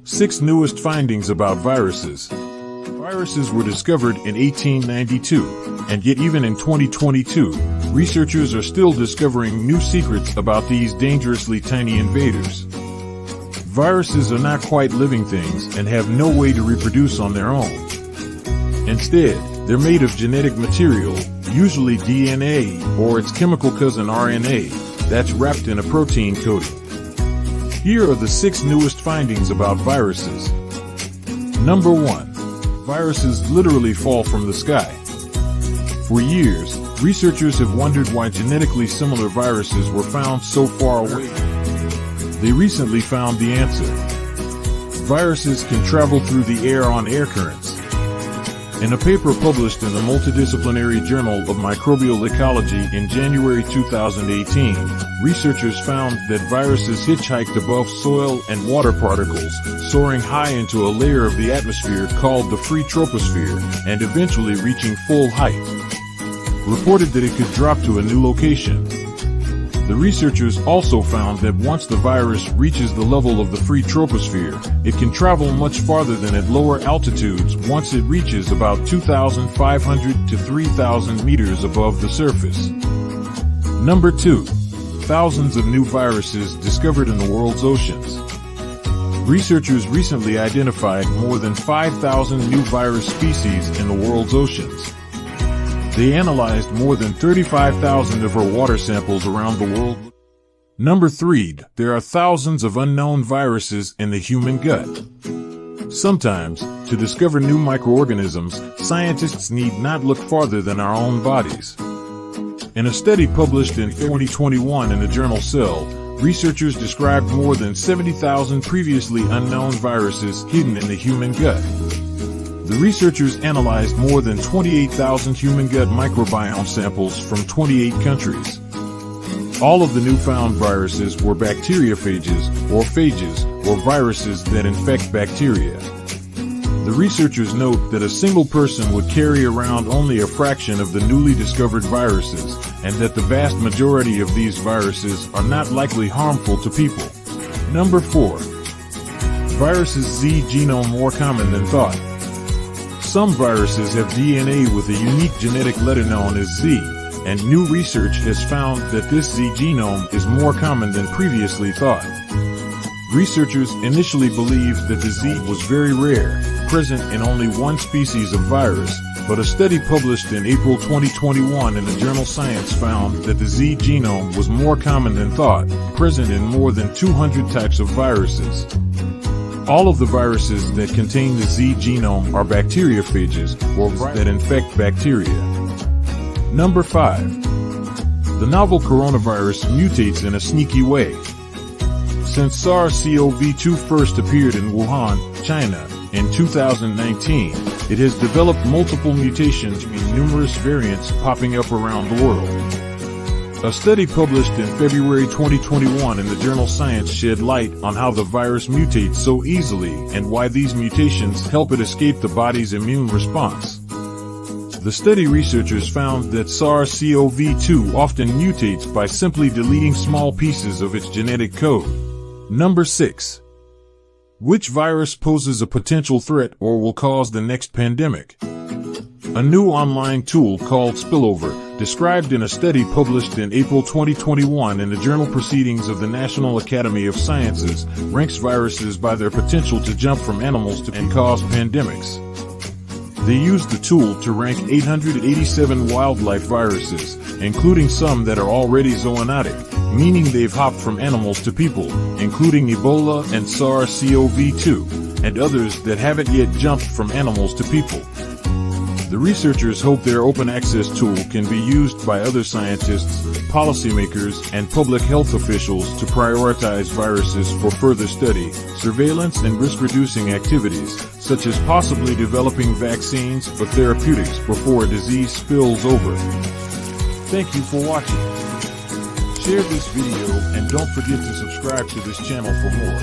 6 newest findings about viruses. Viruses were discovered in 1892, and yet even in 2022, researchers are still discovering new secrets about these dangerously tiny invaders. Viruses are not quite living things and have no way to reproduce on their own. Instead, they're made of genetic material, usually DNA or its chemical cousin RNA, that's wrapped in a protein coating. Here are the 6 newest findings about viruses. Number 1. Viruses literally fall from the sky. For years, researchers have wondered why genetically similar viruses were found so far away. They recently found the answer. Viruses can travel through the air on air currents. In a paper published in the Multidisciplinary Journal of Microbial Ecology in January 2018, researchers found that viruses hitchhiked above soil and water particles, soaring high into a layer of the atmosphere called the free troposphere, and eventually reaching full height. Reported that it could drop to a new location. The researchers also found that once the virus reaches the level of the free troposphere, it can travel much farther than at lower altitudes once it reaches about 2,500 to 3,000 meters above the surface. Number 2. Thousands of new viruses discovered in the world's oceans. Researchers recently identified more than 5,000 new virus species in the world's oceans. They analyzed more than 35,000 of our water samples around the world. Number 3. There are thousands of unknown viruses in the human gut. Sometimes, to discover new microorganisms, scientists need not look farther than our own bodies. In a study published in 2021 in the journal Cell, researchers described more than 70,000 previously unknown viruses hidden in the human gut. The researchers analyzed more than 28,000 human gut microbiome samples from 28 countries. All of the newfound viruses were bacteriophages, or phages, or viruses that infect bacteria. The researchers note that a single person would carry around only a fraction of the newly discovered viruses, and that the vast majority of these viruses are not likely harmful to people. Number 4. Viruses Z genome more common than thought. Some viruses have DNA with a unique genetic letter known as Z, and new research has found that this Z genome is more common than previously thought. Researchers initially believed that the Z was very rare, present in only one species of virus, but a study published in April 2021 in the journal Science found that the Z genome was more common than thought, present in more than 200 types of viruses. All of the viruses that contain the Z genome are bacteriophages, or that infect bacteria. Number 5. The novel coronavirus mutates in a sneaky way. Since SARS-CoV-2 first appeared in Wuhan, China, in 2019, it has developed multiple mutations with numerous variants popping up around the world. A study published in February 2021 in the journal Science shed light on how the virus mutates so easily and why these mutations help it escape the body's immune response. The study researchers found that SARS-CoV-2 often mutates by simply deleting small pieces of its genetic code. Number 6. Which virus poses a potential threat or will cause the next pandemic? A new online tool called Spillover, described in a study published in April 2021 in the journal Proceedings of the National Academy of Sciences, ranks viruses by their potential to jump from animals to and cause pandemics. They used the tool to rank 887 wildlife viruses, including some that are already zoonotic, meaning they've hopped from animals to people, including Ebola and SARS-CoV-2, and others that haven't yet jumped from animals to people. The researchers hope their open access tool can be used by other scientists, policymakers, and public health officials to prioritize viruses for further study, surveillance, and risk-reducing activities, such as possibly developing vaccines or therapeutics before a disease spills over. Thank you for watching. Share this video and don't forget to subscribe to this channel for more.